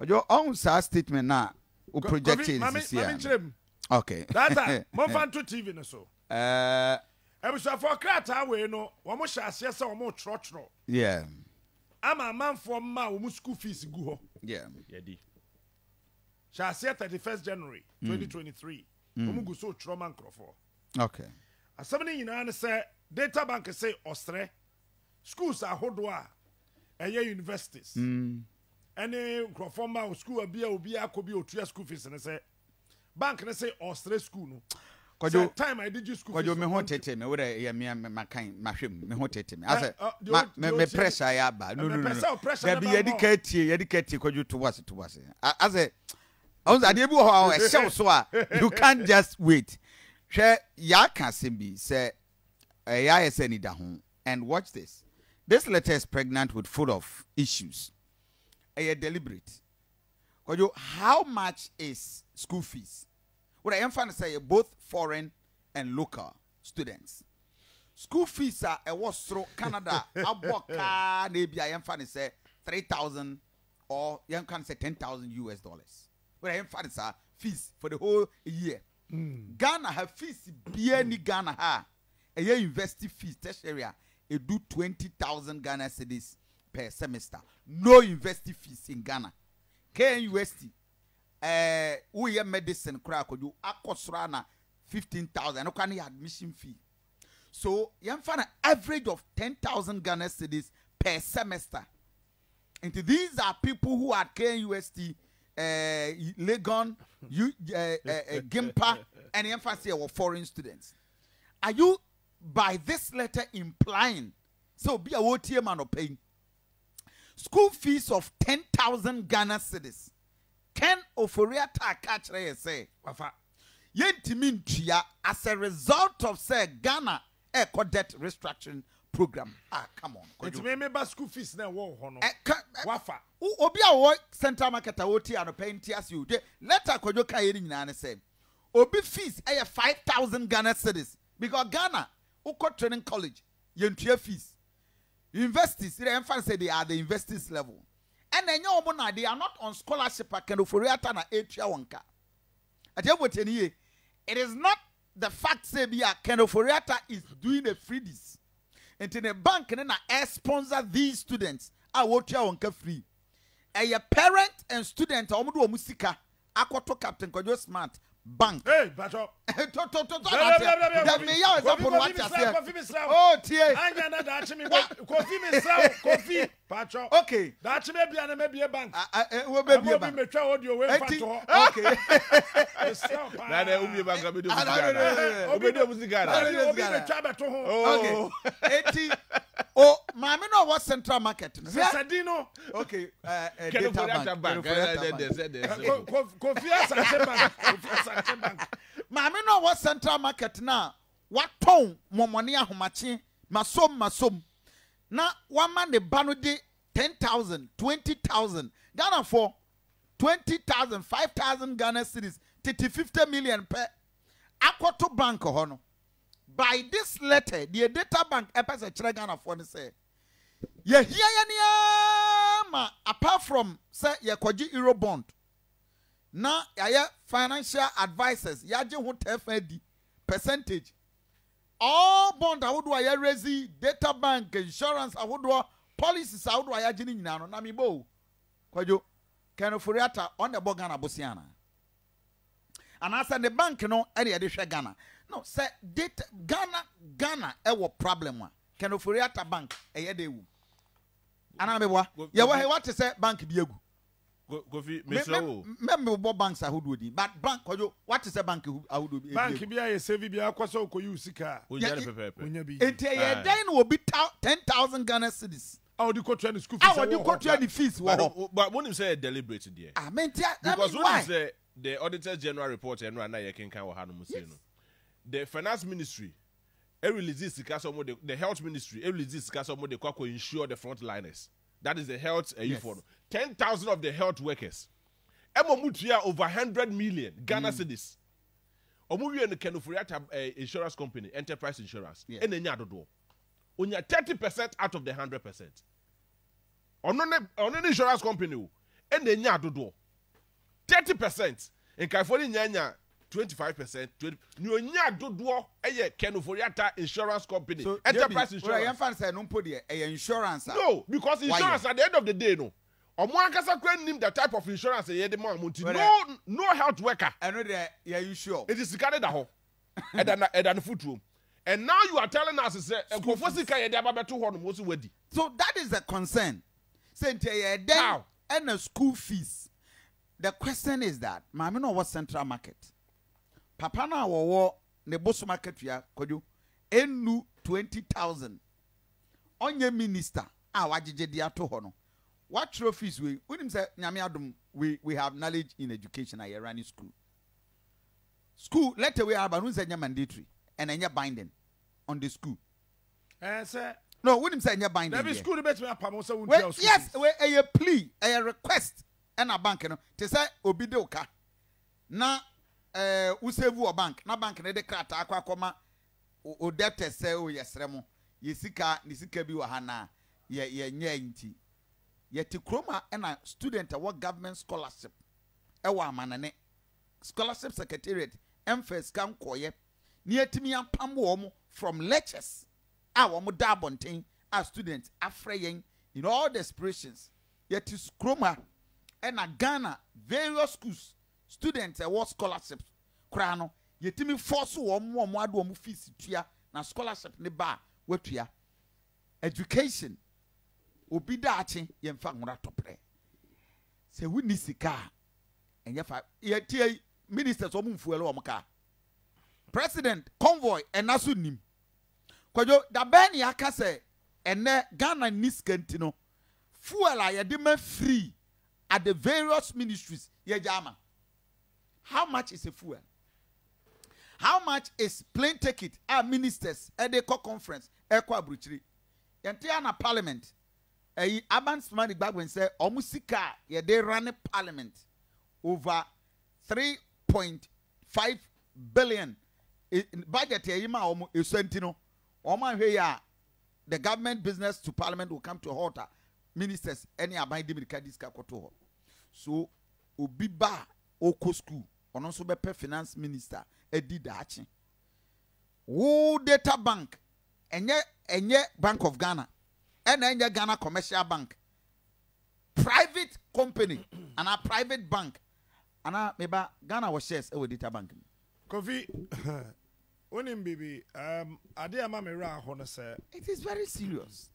Your own statement now. O project is this year. Okay. That's that. More fun to TV no so. I was for crata we no. One shall say some more trotro. Yeah. I'm a man for ma school fees go. Yeah. Yedi. Shall say 31st January 2023. Go so trauma crofo. Okay. As somebody in say data bank say Ostre schools are hodwa universities. Any crofoma school obi akobi otua school fees and say bank na say Ostre school no. Kojo time I did you school. Kojo me ho tete me where ya me makan mahwem me ho tete me. Ase me pressure ya ba. No. There be educate kojo to was. Ase on ade bi ho e hyew so a you can't just wait. Hwe ya kan sembi say ya ese ni da ho. And watch this. This letter is pregnant with full of issues. Deliberate. Kojo, how much is school fees? What I am trying to say, both foreign and local students. School fees are a was through Canada. Aboka, maybe I am trying to say 3,000 or you can say 10,000 US dollars. What I am trying to say, fees for the whole year. Ghana have fees, ni Ghana ha. A year university fees, tertiary, it do 20,000 Ghana cedis per semester. No university fees in Ghana. KNUST. We have medicine crack you akosrana 15,000 no can admission fee. So you find an average of 10,000 Ghana cedis per semester. And these are people who are KNUST, Legon, Gimpa, and emphasis of foreign students. Are you by this letter implying so be a OTM man of paying school fees of 10,000 Ghana cedis? Ken Ofori Atta catch say yentimin tia as a result of say Ghana eco debt restructuring program. Come on. It's me school fees na wo ho no. Wafa. Obi a wo central market a woti ano paying tias you. Letter kojo ka yiri nyina ne say. Obi fees 5,000 Ghana cedis because Ghana uko training college yentua fees. Universities they emphasize say they are the universities level. And then they are not on scholarship. It is not the fact that Ofori Atta is doing a freebies. And in the bank, and then sponsor these students. I want you free. A parent and student, Omudu Musika, Aquato Captain Kojo Smart. Bank. Hey, back up. Oh, tie. Kofi, patch up. Okay. That's maybe a bank. We'll be a bank. Okay. Okay. Oh, Mamma, no, what central market? Sadino. Okay. Kofi Asante. Mamma, no, what central market now? What tone, Momonia Homachi, Masom. Now, one man the banudi 10,000, 20,000. Ghana for 20,000, 5,000 Ghana cedis, 50 million per Aquato Bank Hono. By this letter, the data bank episode Ghana for the say. Ye ma apart from say ye kwaji euro bond. Now ya financial advisors yaje hu TFD percentage. All bond I would do ya resi data bank insurance I would do policies I would do ya jini nyina no na mi bo. Kwajo Ken Ofori Atta on the Ghana bosiana. And as the bank no area de hwe Ghana. No, say data Ghana ewo problem one. Ken Ofori Atta bank eyedewu. Anamebwa. Ye what to say bank biegu. Kofi Mesro. Member banks are who do but bank what is a bank who do bank bia ye save bia kwaso ko use sika. Onya bi. Enti ye den will be 10,000 Ghana cedis. How do you quote the school fees? How do you quote the fees? But when you say deliberate there. I mean because when you say the Auditor General report and right now you can kind of the finance ministry releases the health ministry releases the insure the frontliners. That is the health for 10,000 of the health workers. Emomutia over 100 million Ghana cedis. Omuwi and the Ken Ofori Atta insurance company, enterprise insurance. And then only 30% out of the 100%. On an insurance company, and then nya dodo 30% in California nya 25%, 20. Nya dodo eye Ken Ofori Atta insurance company, so, enterprise insurance. insurance. Well, fan say no put the insurance. No, because insurance at the end of the day, no. Omo ankasa kwen nim the type of insurance ye de mo amunti. No health worker. I know that you sure. It is sikade da ho. Edan footroom. And now you are telling us say nkofo sika ye de ababeto ho no mo so wadi. So that is the concern. Say then and the school fees. The question is that mama no what central market. Papa na wo ne boso market ya kodu enu 20,000. Onye minister a wagege dia to ho no. What trophies we him say nyame adom we have knowledge in education at running school. School let away abanu say mandatory and enya binding on the school. Sir. No, wouldn't say enya binding. Every school bet me up so yes, a plea, a request and a bank no. Te say obi de oka. Na usevu o bank, na bank na de krata akwa koma o debtor say o yesremo. Yesika nisika bi wa hana ye nya nti. Yet Kroma and a student what government scholarship. Ewa manane scholarship secretariat MFS can koye near Timmy and Pamwomo from lectures. Our Mudabontain as students are fraying in all desperations. Yet is Kroma and a Ghana various schools students award scholarships. Krano yet Timmy force one more madu fees na scholarship ne ba wetua education. Obi dachi yemfa ngora topre se wuni sika enye fa ye ministers o mumfuelo o mka president convoy enaso nim kwajo da ben ya ka se ene Ghana niskantino fuel a ye de ma free at the various ministries ye jama. How much is a fuel? How much is plane ticket our ministers at the conference ekwa bruchiri yente na parliament. Abans money back when say omusika ye they run parliament over 3.5 billion in budget ye ma omu esentino oma hwe ya the government business to parliament will come to a halt ministers any aban de medika diska koto so obi ba oko school ono so be finance minister edi daachi wo data bank enye Bank of Ghana and then Ghana Commercial Bank, private company, and a private bank, and maybe Ghana was shares with data bank. Kofi, onim baby, adia mama ra hono say it is very serious.